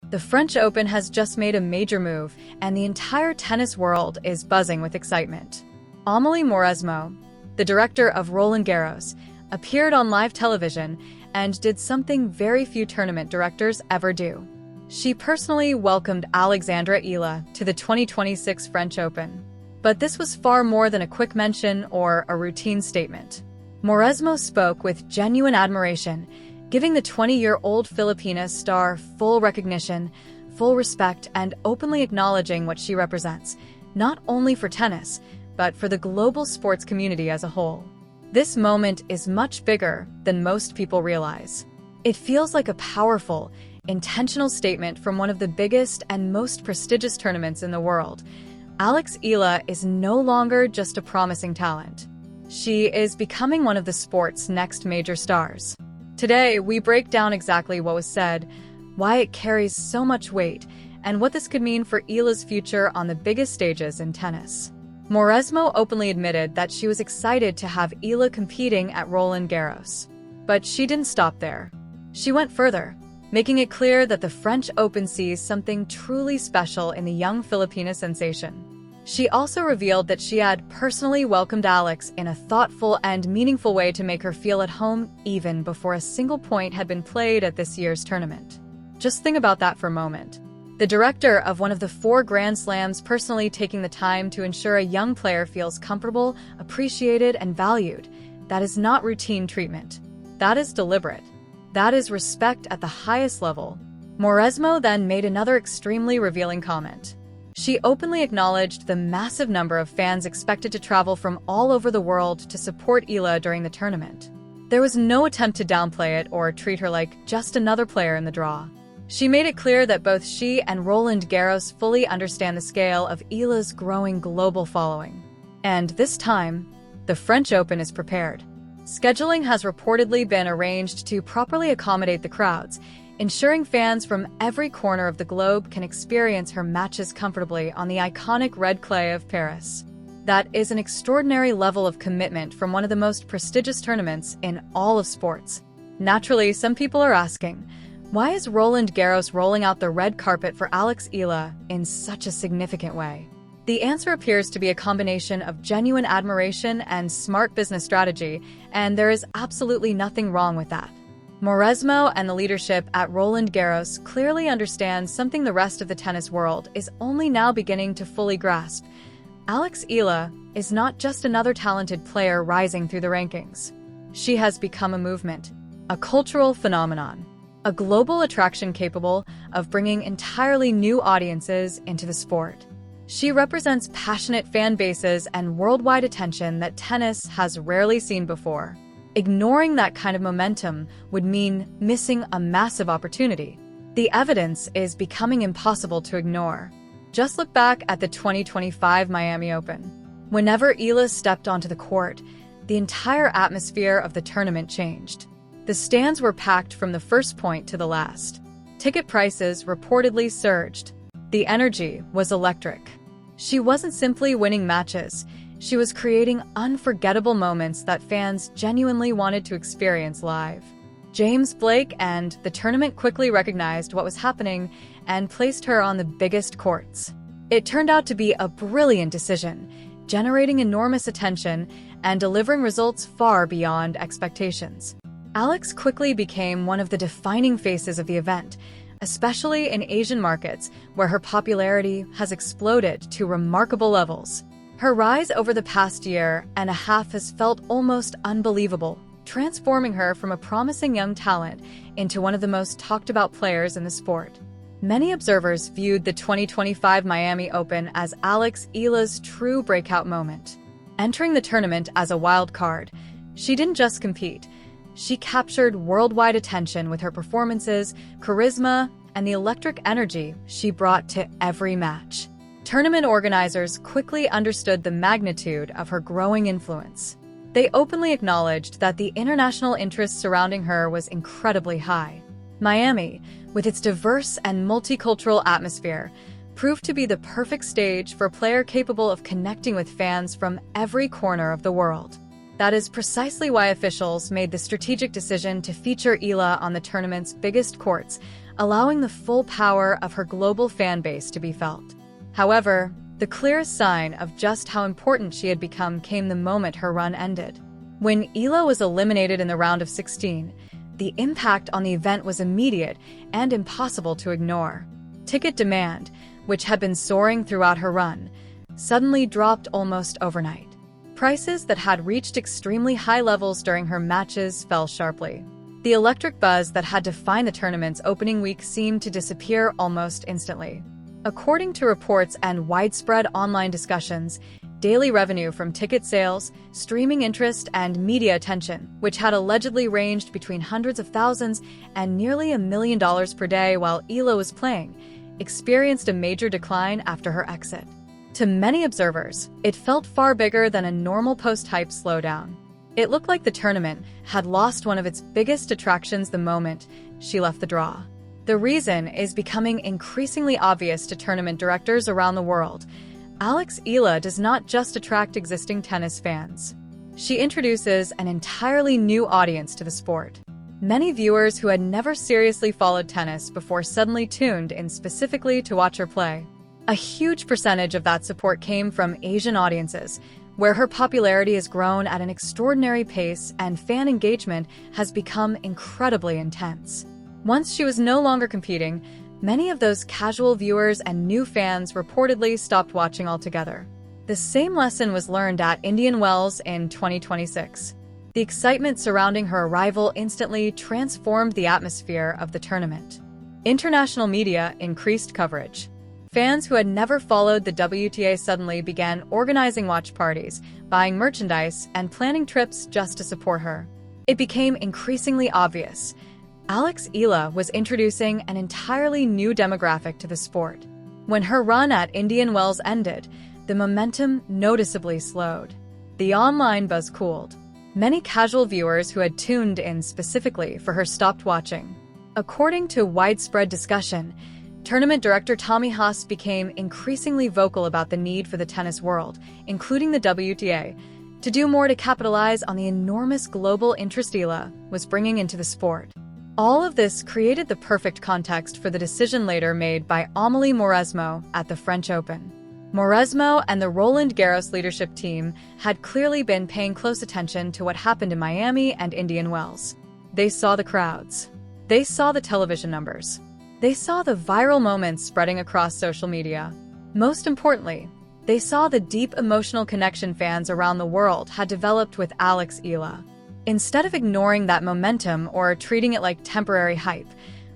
The French Open has just made a major move, and the entire tennis world is buzzing with excitement. Amélie Mauresmo, the director of Roland Garros, appeared on live television and did something very few tournament directors ever do. She personally welcomed Alexandra Eala to the 2026 French Open. But this was far more than a quick mention or a routine statement. Mauresmo spoke with genuine admiration, giving the 20-year-old Filipina star full recognition, full respect, and openly acknowledging what she represents, not only for tennis, but for the global sports community as a whole. This moment is much bigger than most people realize. It feels like a powerful, intentional statement from one of the biggest and most prestigious tournaments in the world. Alex Eala is no longer just a promising talent. She is becoming one of the sport's next major stars. Today, we break down exactly what was said, why it carries so much weight, and what this could mean for Eala's future on the biggest stages in tennis. Mauresmo openly admitted that she was excited to have Eala competing at Roland Garros. But she didn't stop there. She went further, making it clear that the French Open sees something truly special in the young Filipina sensation. She also revealed that she had personally welcomed Alex in a thoughtful and meaningful way to make her feel at home even before a single point had been played at this year's tournament. Just think about that for a moment. The director of one of the 4 Grand Slams personally taking the time to ensure a young player feels comfortable, appreciated, and valued. That is not routine treatment. That is deliberate. That is respect at the highest level. Mauresmo then made another extremely revealing comment. She openly acknowledged the massive number of fans expected to travel from all over the world to support Eala during the tournament. There was no attempt to downplay it or treat her like just another player in the draw. She made it clear that both she and Roland Garros fully understand the scale of Eala's growing global following. And this time, the French Open is prepared. Scheduling has reportedly been arranged to properly accommodate the crowds, ensuring fans from every corner of the globe can experience her matches comfortably on the iconic red clay of Paris. That is an extraordinary level of commitment from one of the most prestigious tournaments in all of sports. Naturally, some people are asking, why is Roland Garros rolling out the red carpet for Alex Eala in such a significant way? The answer appears to be a combination of genuine admiration and smart business strategy, and there is absolutely nothing wrong with that. Mauresmo and the leadership at Roland Garros clearly understand something the rest of the tennis world is only now beginning to fully grasp. Alex Eala is not just another talented player rising through the rankings. She has become a movement, a cultural phenomenon, a global attraction capable of bringing entirely new audiences into the sport. She represents passionate fan bases and worldwide attention that tennis has rarely seen before. Ignoring that kind of momentum would mean missing a massive opportunity. The evidence is becoming impossible to ignore. Just look back at the 2025 Miami Open. Whenever Eala stepped onto the court, the entire atmosphere of the tournament changed. The stands were packed from the first point to the last. Ticket prices reportedly surged. The energy was electric. She wasn't simply winning matches. She was creating unforgettable moments that fans genuinely wanted to experience live. James Blake and the tournament quickly recognized what was happening and placed her on the biggest courts. It turned out to be a brilliant decision, generating enormous attention and delivering results far beyond expectations. Alex quickly became one of the defining faces of the event, especially in Asian markets, where her popularity has exploded to remarkable levels. Her rise over the past year and a half has felt almost unbelievable, transforming her from a promising young talent into one of the most talked about players in the sport. Many observers viewed the 2025 Miami Open as Alex Eala's true breakout moment. Entering the tournament as a wild card, she didn't just compete. She captured worldwide attention with her performances, charisma, and the electric energy she brought to every match. Tournament organizers quickly understood the magnitude of her growing influence. They openly acknowledged that the international interest surrounding her was incredibly high. Miami, with its diverse and multicultural atmosphere, proved to be the perfect stage for a player capable of connecting with fans from every corner of the world. That is precisely why officials made the strategic decision to feature Eala on the tournament's biggest courts, allowing the full power of her global fan base to be felt. However, the clearest sign of just how important she had become came the moment her run ended. When Eala was eliminated in the round of 16, the impact on the event was immediate and impossible to ignore. Ticket demand, which had been soaring throughout her run, suddenly dropped almost overnight. Prices that had reached extremely high levels during her matches fell sharply. The electric buzz that had defined the tournament's opening week seemed to disappear almost instantly. According to reports and widespread online discussions, daily revenue from ticket sales, streaming interest, and media attention, which had allegedly ranged between hundreds of thousands and nearly $1 million per day while Eala was playing, experienced a major decline after her exit. To many observers, it felt far bigger than a normal post-hype slowdown. It looked like the tournament had lost one of its biggest attractions the moment she left the draw. The reason is becoming increasingly obvious to tournament directors around the world. Alex Eala does not just attract existing tennis fans. She introduces an entirely new audience to the sport. Many viewers who had never seriously followed tennis before suddenly tuned in specifically to watch her play. A huge percentage of that support came from Asian audiences, where her popularity has grown at an extraordinary pace and fan engagement has become incredibly intense. Once she was no longer competing, many of those casual viewers and new fans reportedly stopped watching altogether. The same lesson was learned at Indian Wells in 2026. The excitement surrounding her arrival instantly transformed the atmosphere of the tournament. International media increased coverage. Fans who had never followed the WTA suddenly began organizing watch parties, buying merchandise, and planning trips just to support her. It became increasingly obvious. Alex Eala was introducing an entirely new demographic to the sport. When her run at Indian Wells ended, the momentum noticeably slowed. The online buzz cooled. Many casual viewers who had tuned in specifically for her stopped watching. According to widespread discussion, tournament director Tommy Haas became increasingly vocal about the need for the tennis world, including the WTA, to do more to capitalize on the enormous global interest Eala was bringing into the sport. All of this created the perfect context for the decision later made by Amélie Mauresmo at the French Open. Mauresmo and the Roland Garros leadership team had clearly been paying close attention to what happened in Miami and Indian Wells. They saw the crowds. They saw the television numbers. They saw the viral moments spreading across social media. Most importantly, they saw the deep emotional connection fans around the world had developed with Alex Eala. Instead of ignoring that momentum or treating it like temporary hype,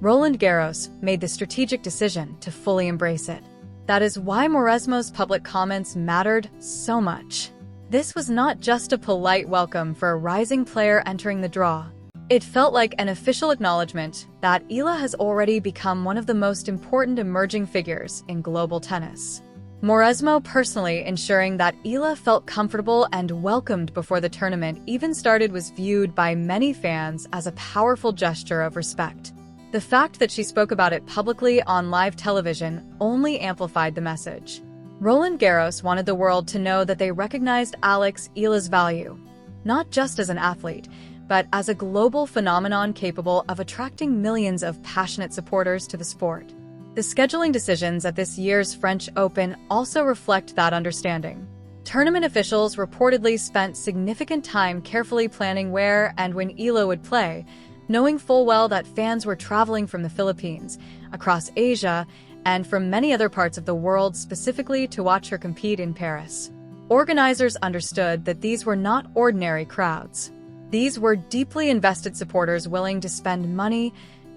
Roland Garros made the strategic decision to fully embrace it. That is why Mauresmo's public comments mattered so much. This was not just a polite welcome for a rising player entering the draw. It felt like an official acknowledgement that Eala has already become one of the most important emerging figures in global tennis. Mauresmo personally ensuring that Eala felt comfortable and welcomed before the tournament even started was viewed by many fans as a powerful gesture of respect. The fact that she spoke about it publicly on live television only amplified the message. Roland Garros wanted the world to know that they recognized Alex Eala's value, not just as an athlete, but as a global phenomenon capable of attracting millions of passionate supporters to the sport. The scheduling decisions at this year's French Open also reflect that understanding. Tournament officials reportedly spent significant time carefully planning where and when Eala would play, knowing full well that fans were traveling from the Philippines, across Asia, and from many other parts of the world specifically to watch her compete in Paris. Organizers understood that these were not ordinary crowds. These were deeply invested supporters willing to spend money,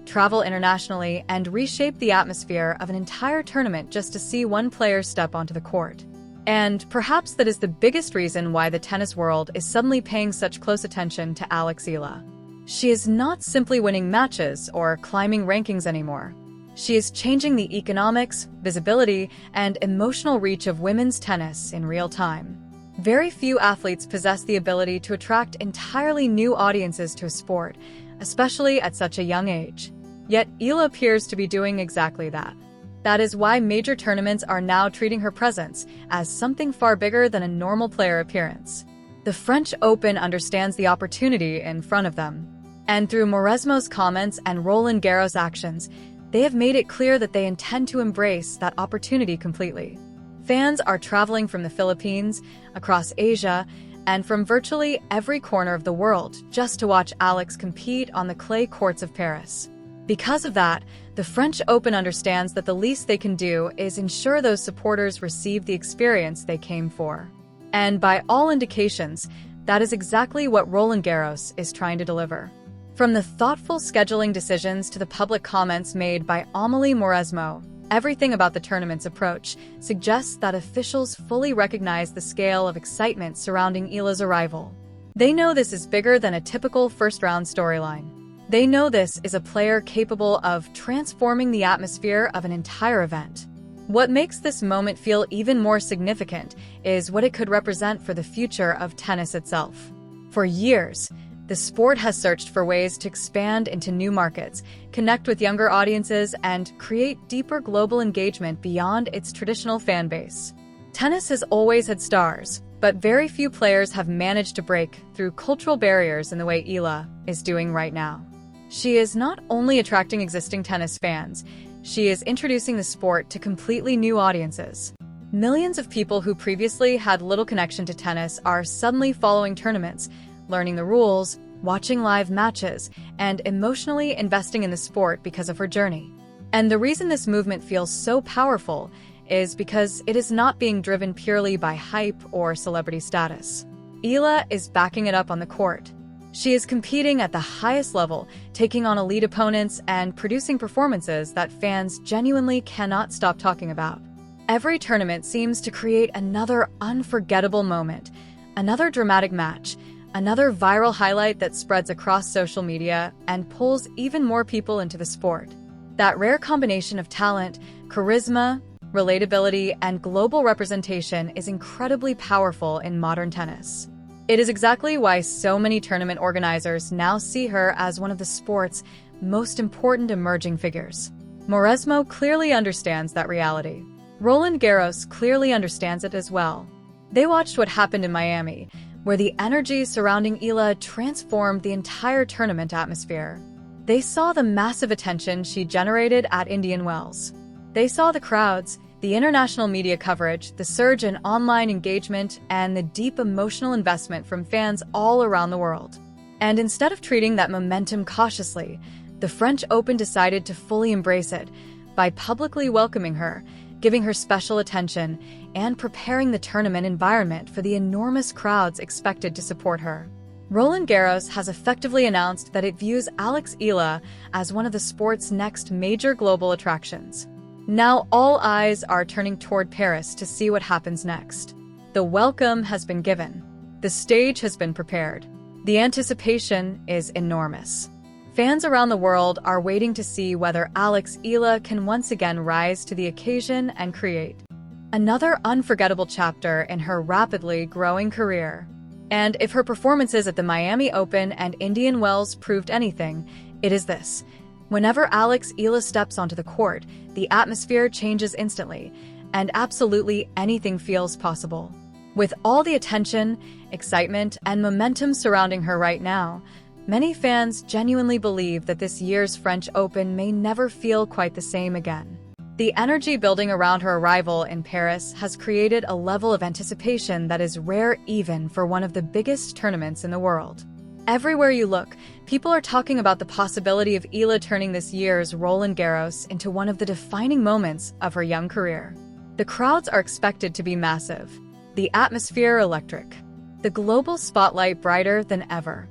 travel internationally, and reshape the atmosphere of an entire tournament just to see one player step onto the court. And perhaps that is the biggest reason why the tennis world is suddenly paying such close attention to Alex Eala. She is not simply winning matches or climbing rankings anymore. She is changing the economics, visibility, and emotional reach of women's tennis in real time. Very few athletes possess the ability to attract entirely new audiences to a sport, especially at such a young age. Yet Eala appears to be doing exactly that. That is why major tournaments are now treating her presence as something far bigger than a normal player appearance. The French Open understands the opportunity in front of them. And through Mauresmo's comments and Roland Garros' actions, They have made it clear that they intend to embrace that opportunity completely. Fans are traveling from the Philippines, across Asia, and from virtually every corner of the world just to watch Alex compete on the clay courts of Paris. Because of that, the French Open understands that the least they can do is ensure those supporters receive the experience they came for. And by all indications, that is exactly what Roland Garros is trying to deliver. From the thoughtful scheduling decisions to the public comments made by Amélie Mauresmo, everything about the tournament's approach suggests that officials fully recognize the scale of excitement surrounding Eala's arrival. They know this is bigger than a typical first-round storyline. They know this is a player capable of transforming the atmosphere of an entire event. What makes this moment feel even more significant is what it could represent for the future of tennis itself. For years, the sport has searched for ways to expand into new markets, connect with younger audiences, and create deeper global engagement beyond its traditional fan base. Tennis has always had stars, but very few players have managed to break through cultural barriers in the way Eala is doing right now. She is not only attracting existing tennis fans, she is introducing the sport to completely new audiences. Millions of people who previously had little connection to tennis are suddenly following tournaments, learning the rules, watching live matches, and emotionally investing in the sport because of her journey. And the reason this movement feels so powerful is because it is not being driven purely by hype or celebrity status. Eala is backing it up on the court. She is competing at the highest level, taking on elite opponents and producing performances that fans genuinely cannot stop talking about. Every tournament seems to create another unforgettable moment, another dramatic match, another viral highlight that spreads across social media and pulls even more people into the sport. That rare combination of talent, charisma, relatability, and global representation is incredibly powerful in modern tennis. It is exactly why so many tournament organizers now see her as one of the sport's most important emerging figures. Mauresmo clearly understands that reality. Roland Garros clearly understands it as well. They watched what happened in Miami, where the energy surrounding Eala transformed the entire tournament atmosphere. They saw the massive attention she generated at Indian Wells. They saw the crowds, the international media coverage, the surge in online engagement, and the deep emotional investment from fans all around the world. And instead of treating that momentum cautiously, the French Open decided to fully embrace it by publicly welcoming her, giving her special attention, and preparing the tournament environment for the enormous crowds expected to support her. Roland Garros has effectively announced that it views Alex Eala as one of the sport's next major global attractions. Now all eyes are turning toward Paris to see what happens next. The welcome has been given. The stage has been prepared. The anticipation is enormous. Fans around the world are waiting to see whether Alex Eala can once again rise to the occasion and create another unforgettable chapter in her rapidly growing career. And if her performances at the Miami Open and Indian Wells proved anything, it is this. Whenever Alex Eala steps onto the court, the atmosphere changes instantly, and absolutely anything feels possible. With all the attention, excitement, and momentum surrounding her right now, many fans genuinely believe that this year's French Open may never feel quite the same again. The energy building around her arrival in Paris has created a level of anticipation that is rare even for one of the biggest tournaments in the world. Everywhere you look, people are talking about the possibility of Eala turning this year's Roland Garros into one of the defining moments of her young career. The crowds are expected to be massive, the atmosphere electric, the global spotlight brighter than ever.